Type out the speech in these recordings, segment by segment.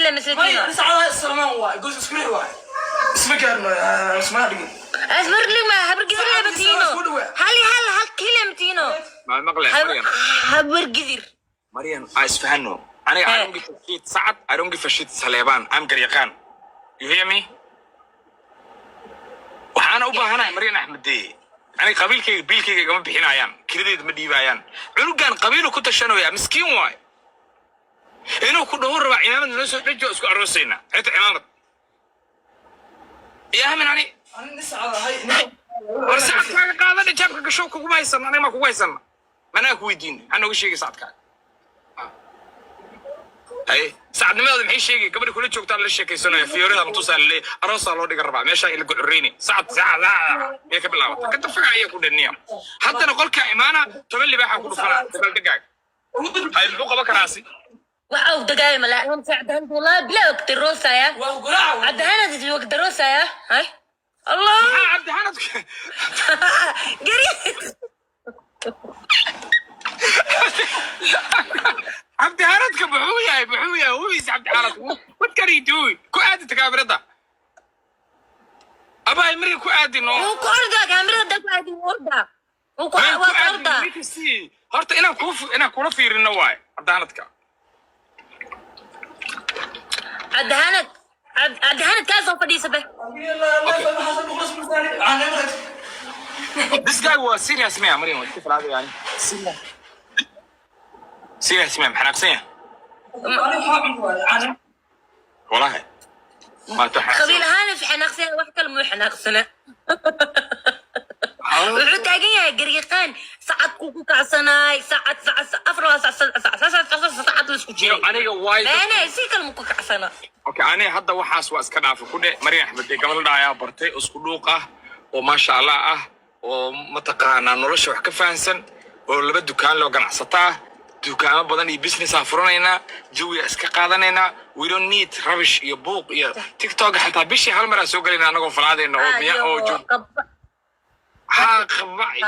دلة مسكينة هاي ساعة السلمان واي قلت اسمعي واي اسمك اسمع لي أصبر لي ما هبر جزر يا بتينو هل كيلو متينو ما المقلة مريم هبر جزر مريم اسفهنو أنا I don't give a shit سعد I don't give a shit سليبان I'm قريقان you hear me وحنا أبغى مريم أحمد دي أنا قبيلكي كمان بحنايان كريدي مديبايان عرقان قبيله كنت شنويا مسكين واي إنه كنا هو ربع إمام الناس رجوا اسكو عروسينا عت إمامك يا من يعني أنا نسعى هاي ورسعت كان قاعد جابك شوك كويس أنا ما كويس ما أنا كويدين أنا وش شيء ساعد كان أي ساعد ما هذا محي شيء قبل كل شيء قتال الشيء كيسونه في يوريها متصل اللي أروس الله دقر ربع ماشي اللي قريني ساعد يا قبل لا كنت فقع يكون النيام حتى نقول كإمانة تملي بيحا كل فلان تبل دقاق هاي البقى بكراسي واو دقايق ملا هم ساعدهم والله بلا وقت الروسة يا عد هنا تجي وقت الروسة يا هاي الله عبد هنا قريب عبد هارتك بحويا هو عبد هارت what can he do كو عادي تكابرده أبا يمري كو عادي نو هو كوردا كاميرا دك عادي وردا هو كوردا هرت أنا كولا في النواي عبد هارتك عد هنا كاسو فدي سبه This guy was serious man مريم كيف هذا يعني serious man حناقصين والله ما تحس قبيل هانف حناقصين وحكى المو حناقصنا وعود تاجيها قريقان ساعة كوكو كعسناي ساعة أفرا ساعة لسكوتشي أنا وايد أنا سيك المكوك عسنا أوكي أنا هذا وحاس وأسكنا في كل مريم أحمد دي قبل دايا برتي أسكولوقة وما شاء الله ومتقانا نرش وحكي فانسن ولما الدكان لو قنع سطاه دكان بدن بيزنس أفرونينا جوي أسك قادنينا we don't need rubbish يبوق يا تيك توك حتى بيشي هالمرة سوق لنا أنا قف العادة إنه مياه أو جو خبعي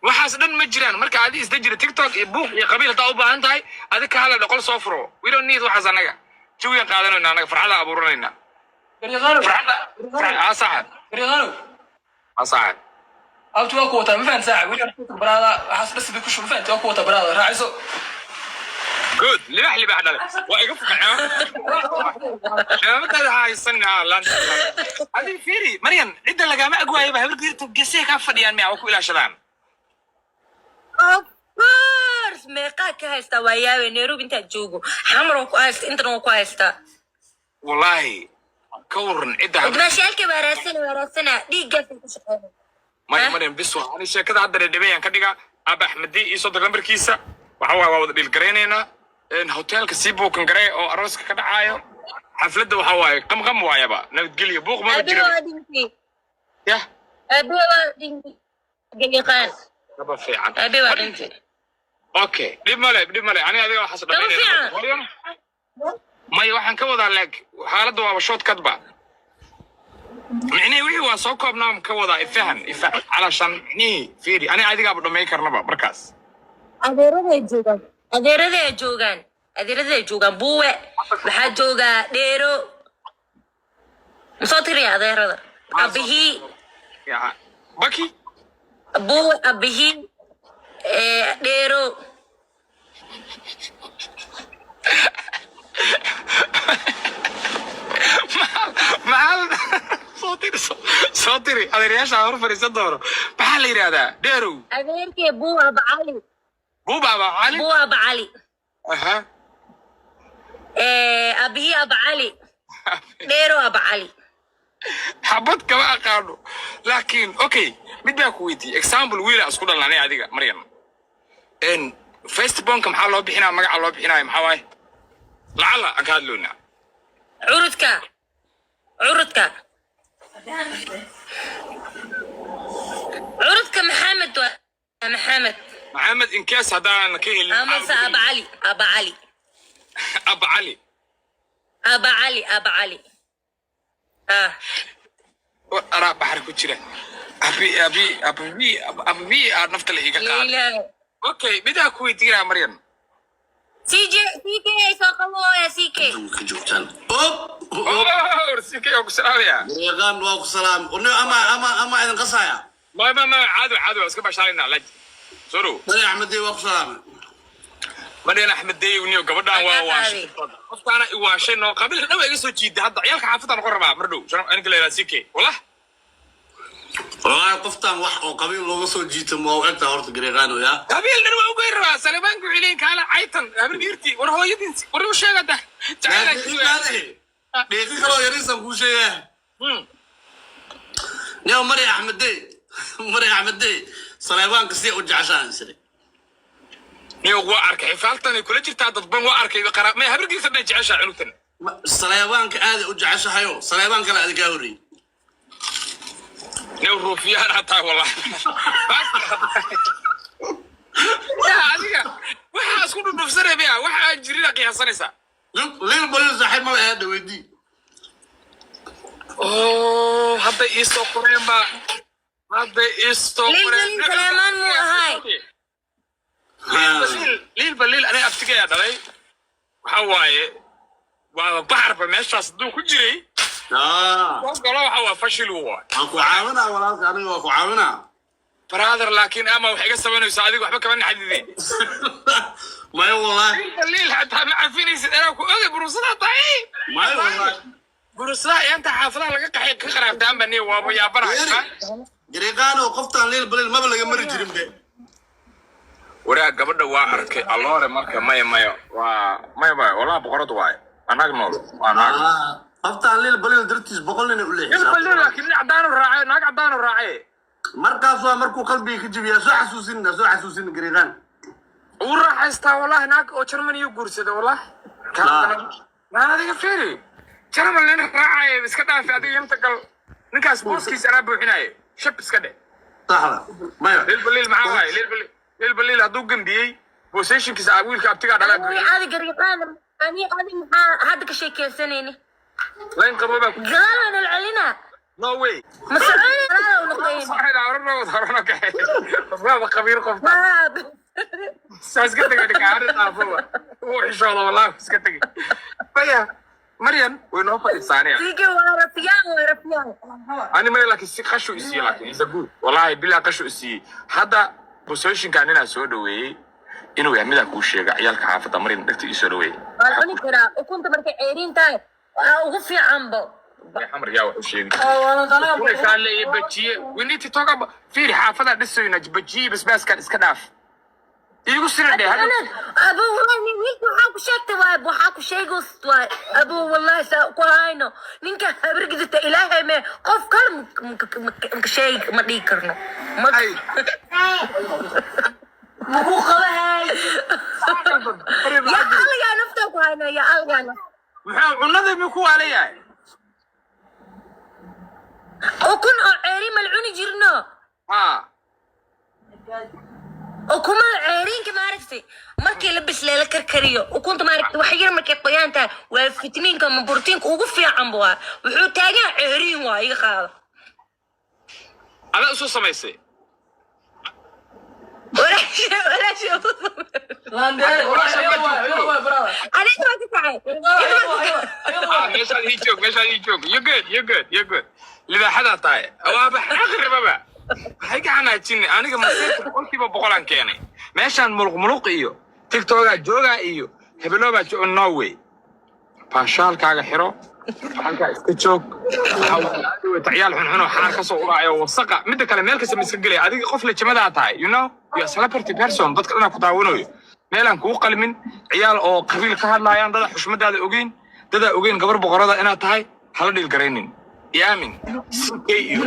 waxaas dhan ma jiraan marka aad is dajira TikTok iyo buuq iyo qabiil ta u baahan tahay adika hala dhaqol soo furo we don't need waxaas anaga jawiga qaadanayna anaga farxada abuuranayna farxada asaad asaad أبتوا قوة ما فهمت ساعة وين برادا حس بس بيكوش ما فهمت قوة برادا راعيسو good اللي بعد واقف أنا متى هاي السنة لان هذه فيري مريم عدة لقامة أقوى يبقى هبل تجسيه كافة يعني معه كل عشران of course meeqa ka haysta waayawe Nairobi inta joogo xamro ku haysta inta ku haysta wallahi كورن عدة ماشيالك واراسنا dhiiga ku shaqeeyo ما مريم بس أنا شكلها عدد الدبيان كديقة أبا أحمد دي يصدق الأمريكيسة وحوا وضد الجرينينا إن هوتيل كسيبو كنجري أو أروس كده عايو حفلته وحواي كم وايا بقى نقول لي بوق ما بتجري يا أبي وادينتي جيقان أبا في عن أبي وادينتي أوكي دي مالي أنا هذا حسب ما يوحنا كوضع لك حالته وشوط كتبة يعني وحي واسوق بنام كوضع يفهم علشان يعني فيري أنا عادي قبل ما يكرنا بقى بركاز أديره جوجان بوه بحد جوجا ديرو مصوتري أديره أبيه يا باكي بوه أبيه ديرو معال صوتيري هذا رياش عمر فريسة دوره بحال يري هذا ديرو أديرك بوه أبو علي بوه أبو علي أها أبيه أبو علي ديرو أبو علي حبت كما أقارنه لكن أوكي بدي أكويتي إكسامبل ويلا أسكت الله عليه هذيك مريم إن فيست بانك محل بحنا مقع الله بحنا محواي لعل أكاد لنا عرضك محمد إنكاس هذا نكيل أمس أبو علي أرى بحر كتير أبي نفط اللي يقال أوكي بدأ كويتي يا مريم سيكي ساقمو يا سيكي كجوتان اوب oo sikay oo ku salaamaya ريغان واكو سلام اما اذن قصايا ما caado iska bashaarina laj soro مريم احمد واكو سلام مريم احمد دي ونيو gabadhan waa qofkaana i waashay noo qabil dhaw iga soo jiiday hadda ciyalka xaafadda noqon rabaa mardhow shan aniga leeyahay sikay wallah والله قفتان wax oo qabiil looga soo jiito ma oo inta horta Gareeqaano ya qabiil dhan waa ugu rabaa Salmaan ku xilin kala caytan habir girti war hooyadin war u sheegada دقيقة كلو يريسا كوشيه نيو مري أحمد دي صليبان كسي وجعشان سري نيو وارك حفالتني كل جرت هذا ضبان وارك يقرا ما هبرقي سنه جعشا علوتن صليبان كادي وجعشا هيو صليبان كلا ادي كاوري نيو روفيان حتى والله يا adiga waxa isku dhufsanay biya waxa jirida qiyaasanaysa لين بوليس صاحب ما هذا ودي اوه هذا يسو قريبا هذا يسو لين سليمان مو هاي ليل انا افتكر يا دلي waxa waaye waa baxarba meeshaas duu ku jiray qofkala waxa waa fashil waa aku caawina walaalka aniga waa ku caawina brother laakiin ama wax iga sameynayso adiga waxba kama xadidin ما والله الليل حتى ما عارفينيس انا كو اوغي بروسدا طاي ما والله بروسدا انت حافظها لقى قحي كقرابتان بني وابو يا برا Gareeqaano qoftan leel balil ma laga mari jirin be waraa gabadha waa arkay alloore marka mayo waa wala boqorad waay anag nool anag qoftan leel balil dartiis boqolina u leexay balil laakiin cadaan raacay naag cadaan raacay markaas waa markuu qalbiga ka jibiya soo xasuusin Gareeqaan ورحستا والله هناك او جرمانيو غورسده والله ما هذا فيري جرمان لين راعي بس كدا في هذه يمتقل نكاس بوسكيس انا بوحناي شب بس كدا صح ما ليل معاي ليل بالليل هدو جنبي بوسيشن كيس اقول كابتيغا دلا هذا قريقان اني هذا كشي كيسنيني لين قبوبا قالنا العلينا نو واي مسعوني لا ونقين صحيح عرفنا وظهرنا كحي بابا خبير قفطان ساسكتك ديك عارف ابو هو ان شاء الله والله ساسكتك فيا مريم وينو فايسانيا تيجي ورفيان انا ما لك سي خشو اسي لكن اذا قول والله بلا خشو اسي هذا بوزيشن كان انا سو دوي انو يعمل كو شيغا عيالك حافظه مريم دغتي اسو دوي انا كرا وكنت markay ceerin tahay ugu fiican bo حمر يا وحشيغي والله كان لي بجيه we need to talk about في حافظه دسوينا بجيه بس كان اسك داف igu sirade hada ابو والله wiilku waxa ku sheegtay waxa ku sheegay waa ابو والله ku hayno ninka habargidta ilaahay me qof kale ma sheeg ma dhigi karno ma ku qabahay ya alga nafta ku hayno ya alga maxaa cunada mi ku walayahay oo kun oo ceeri malcuni jirno وكما عيرين كما عرفتي مركي لبس ليلة كركريو وكنت ما عرفت وحير مركي قيانتا وفيتامين كم بروتين وقفي عم بوا وحو تاجا عيرين واي خال أنا أسوء سميسي ولا شيء أنا ما تتعب مش هذه يجوك you good لذا حدا طاي أوابا حقر بابا هيك أنا أجيني أنا كمسير كل كيف بقولان كياني ماشان ملق إيو تيك توكا جوجا إيو هبلو بجو نووي باشال كاغا حيرو حالكا إسكتشوك تعيال حنحنو حاركا صورا وصقا مدى كلا ميلكا سمسكقلي أديك قفلة جمدا تاي you know you're a celebrity person dadka أنا كتاونوي ميلان كو قلمين عيال أو قبيل كهاد لايان دادا حشمدا دادا أوغين قبر بقرادا إنا تاي حالو ديل قرينين يامين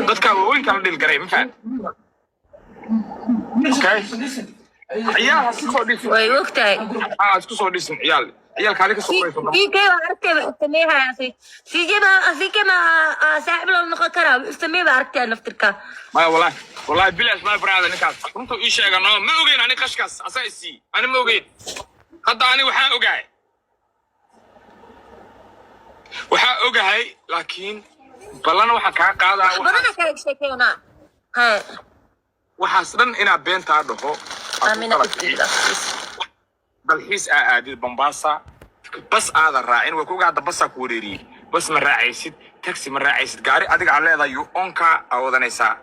dadka weyn kala dhil garay ma fahad okay ciyaal isku soo dhisin way waqtay isku soo dhisin ciyaal kaali ka soo qorayso كيف عرفتي بحتميها يا أخي سيجي ما صاحب لو نقول كرا استمي بعرفتي أنا فتركها ما والله بلاش ما برادة نكاس كنتو إيش يا جماعة ما أوجين أنا كشكاس أساسي أنا ما أوجين هذا أنا وحا أوجاي لكن بلنا وحا كاقادا بدنا كايك شيكينا ها waxaas dhan ina beenta dhaho amina dalxiis aadid Mombasa bas aada raacin way ku gaada basa ku wareeriyay bas ma raacaysid taxi ma raacaysid gaari adiga aan leedahay uu onka awadanaysaa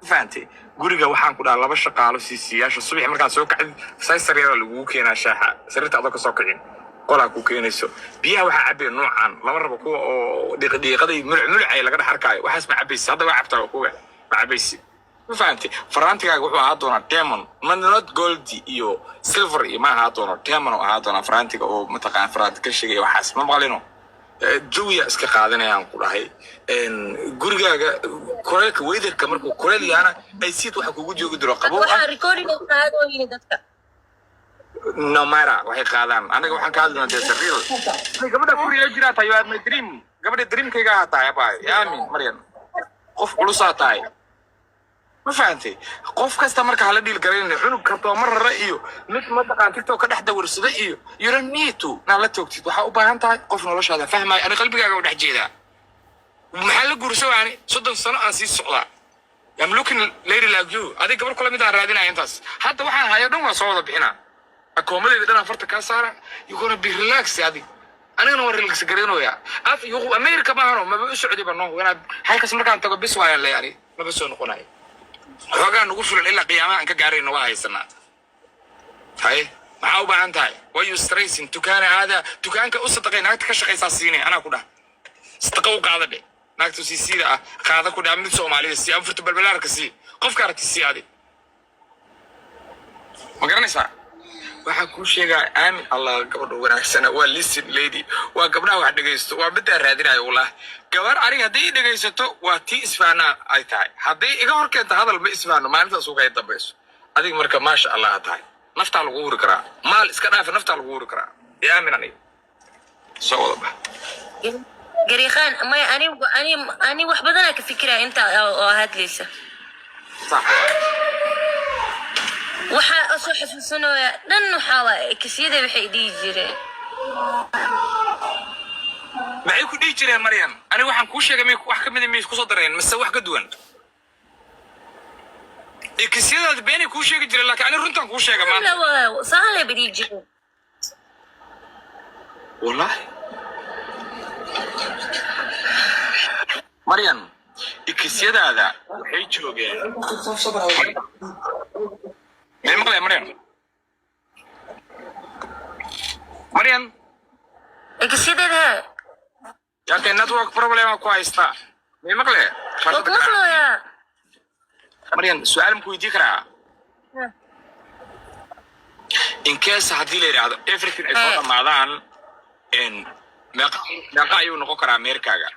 fahanti guriga waxaan ku dhahay laba shaqaalo siisiyaasha subax markaa soo kacay say sariir lagu keenaa shaaxa sariirta adoo ka soo kicin qola ku keenayso biyaha waxa cabay noocan laba rabo kuwa oo dhiiqaday mulcay laga dhaxarkaayo waxaas ma cabaysi hadda waa cabtaa kuwa ma cabaysi فهمتي فرانتيغا wuxuu ahaa doona diamond not gold iyo silver iyo ma ahaa doona diamond oo ahaa doona frantiga oo mataqaan frant ka shaqeeya waxaas ma maqlino jawiya iska qaadanayaan ku dhahay gurigaaga koreelka weatherka markuu koreel yaana ay siid waxa kugu joogi diro qabow waxa recording oo qaadooyin dadka no matter waxay qaadaan aniga waxaan ka hadlaynaa real gabadha kuriga jira tayo my dream gabadha dreamkayga ha tahay baa yaamin maryan qof culusaa tahay ما فهمتي قف كاستا marka hala dhil gareeyay cunug karto mar raa'iyo mid ma taqaan TikTok ka dhaxda warsada iyo you don't need to na la toogtid waxa u baahan tahay qof noloshaada fahmay ani qalbigaaga u dhax jeeda maxaa la guursawaani 30 sano aan sii socdaa I'm looking lady like you adiga gabar kula mid aan raadinaya intaas hadda waxaan hayo dhan waa soo wada bixina akoomadayda dhan afarta ka saara you gonna be relaxed adiga anigana waan relax gareynooya af iyo America ma hano ma u socdi bano wana halkaas markaan tago bis waayaan leeyahay ma soo noqonaay xogaa nagu fulan ilaa qiyaamaha aan ka gaarayno waa haysanaa hay maxaa u baahan tahay waa you stressing dukaana hada dukaanka u sadaqay naagta ka shaqaysaa siinay anaa ku dhaha sadaqa u qaada dhe naagta siida ah qaada ku dhaha mid Soomaalida si aan furto balbalaarka si qofka aragti si aadi ma garanaysaa waxa ku sheegaa aamin allah gabadha wanaagsan waa listen lady waa gabdhaha wax dhageysto waa mid raadinayo wallah gabar ariga haday dhageysato waa tii isfaana ay tahay haday iga hor keento hadal ma isfaano maalintaas uga dambayso adiga marka ma sha Allah tahay nafta lagu huri karaa maal iska dhaaf nafta lagu huri karaa aamin ani soo wada gariixan ma ani wax badan ka fikiraa inta oo hadlaysa صح waxa soo xasuusanaya dhan waxa waa kasiyada waxay dhigi jireen maxay ku dhigi jireen Maryam ani waxaan ku sheegay wax ka mid ah ku soo dareen mise wax ka duwan kasiyada been ku sheegi jireen laakiin ani runtan ku sheegay ma la saale bidi jireen wallahi Maryam kasiyada waxay joogeen ما مقلة مريم كسيدة ده يا كي نتورك بروبلم كويستا ما مقلة مقلة يا مريم سؤال مكوي ذكرى إن كاس هدي لي هذا everything is not مادان إن نقا يو نقرأ أمريكا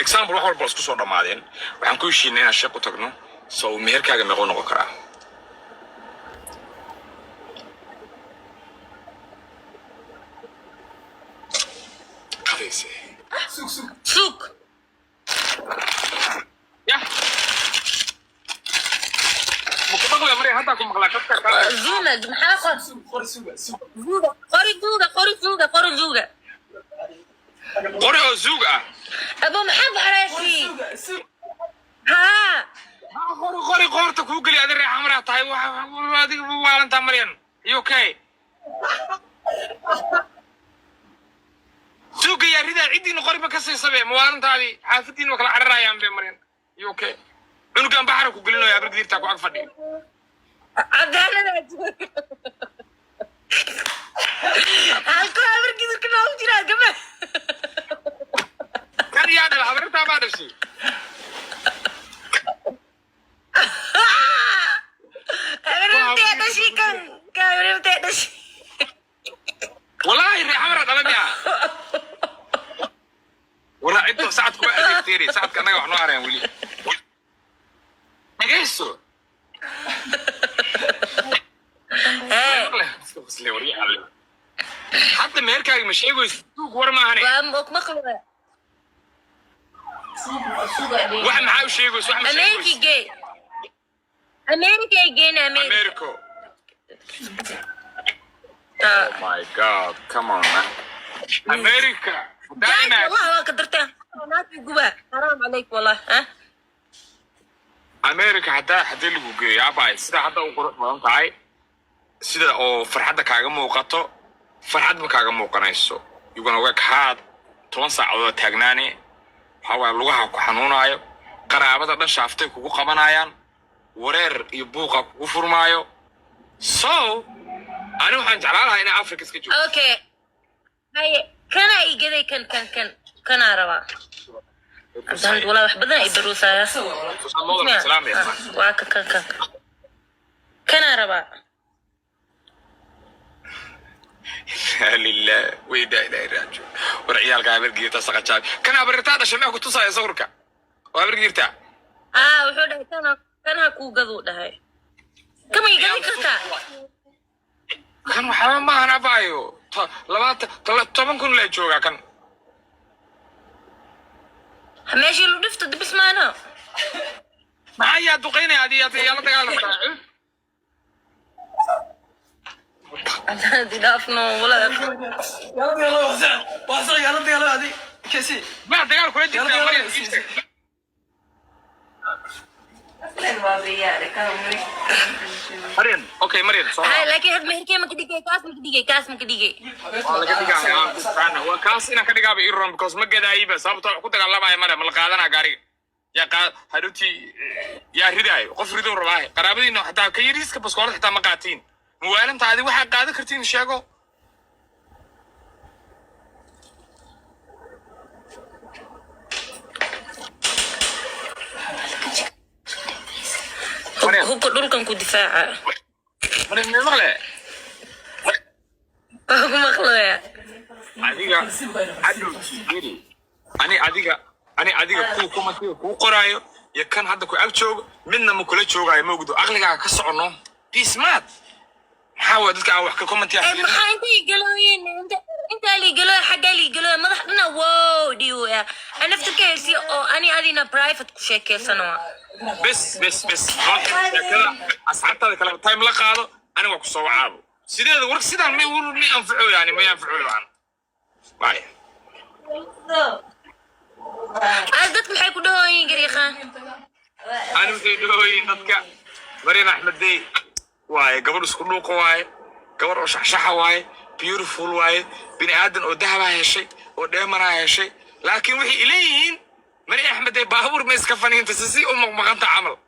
example واحد بس كسر مادين وعنكوي شيء نحن شقة تكنو so meherkaaga meeqoo noqon karaa qadayse suuq ya maqlaa maray hadda ku maqlaa qadka zuuga maxaa qori zuuga abo maxaa baxraysi ها قوري قورته كوغلي هذا ريح حمراء تاي وادي والنتا مريم يو كي سوق يا ريدا عيدي نقري بكسي سبي موالنتا دي حافتين وكلا عررايان بي مريم يو كي انو كان بحر كوغلينو يا برغديرتا كو اغفدي عدالة halko habarkiisu ka noogu jiraa gaba kan yaa dhala habartaa baa dhashay والله ريح حمراء دلبيها والله انتو ساعد كوا ادكتيري ساعد كان انا وحنا عارين ولي نجيسو حتى ميركا مش ايجو يسوق ورا ما هني وامك مخلوق واحد معاه شيء يقول واحد مش امريكي جاي امريكا جاي امريكا Oh my God, come on man. America. دايما والله قدرتها ناس جوا حرام عليك والله ها America حتى اللي بوجي يا باي سيدا حتى وقرأ ما أنت عاي sida oo farxadda kaaga muuqato farxad ma kaaga muuqanayso you're gonna work hard 10 saacadood taagnaani waxa waa lugaha ku xanuunayo qaraabada dhan shaaftay kugu qabanayaan wareer iyo buuqa kugu furmaayo so ani waxaan jeclaan lahaa inay Afrika iska joogto okay hay kana igaday kan araba abdan wala wax badan ay baruusaya salaam ya waa kana araba لله ويدا إلى الرجل ورعيال قابل جيرتا سقطان كان أبرتها ده شمعه كنت صاير صورك وقابل جيرتا وحده كان هكو قذو ده هاي كم يقذي كرتا كان حرام ما أنا بايو لبات طبعا كن لا يجوع كان ماشي لو دفت دبس معنا ما هي دقينة هذه يلا تقال دي دافنو ولا يلا وحصل يلا يلا هذه كسي ما تقال كل دي مريم اوكي مريم هاي لكن هاد مهركي ما كاس ما كديجي والله كديجا انا هو كاس انا كديجا بيرون بكوز ما قدايبه sababtoo ku dagaalamay mara mal qaadana gaariga ya qaad haduti ya riday qof rido rabaa qaraabadiina xataa ka yariiska baskool xataa ma qaatiin muwaalantaadi waxa qaad kartiin sheego هو دولكن ku difaaca مريم مغلى مخلويا adiga adu yiri ani adiga ku qoraayo ya kan hadda ku ag joogo midna ma kula joogaayo ma ogdo aqliga ka socono dismaad maxaa dadka aan wax ka comment yaa maxaa intii galooyin inta li galoo xagga li galoo madaxdana wow diiwa ana fikirsi oo ani adina private ku sheekeysano بس كذا أصحابتها كلام تايم لا قاضو أنا وقف صو عابو سيدا ورك سيدا ما يقولوا ما ينفعوا يعني ما ينفعوا له باي عادت محي كدوين قريخة أنا مثل دوين نتكا مريم أحمد دي واي قبل سكنوق واي قبل وشحشحة واي بيوتيفول واي بني آدم ودهب هالشيء ودهمنا هالشيء لكن وحي إليين مريم أحمد دي باهور ما يسكفني أنت سيسي أمك ما كنت عمل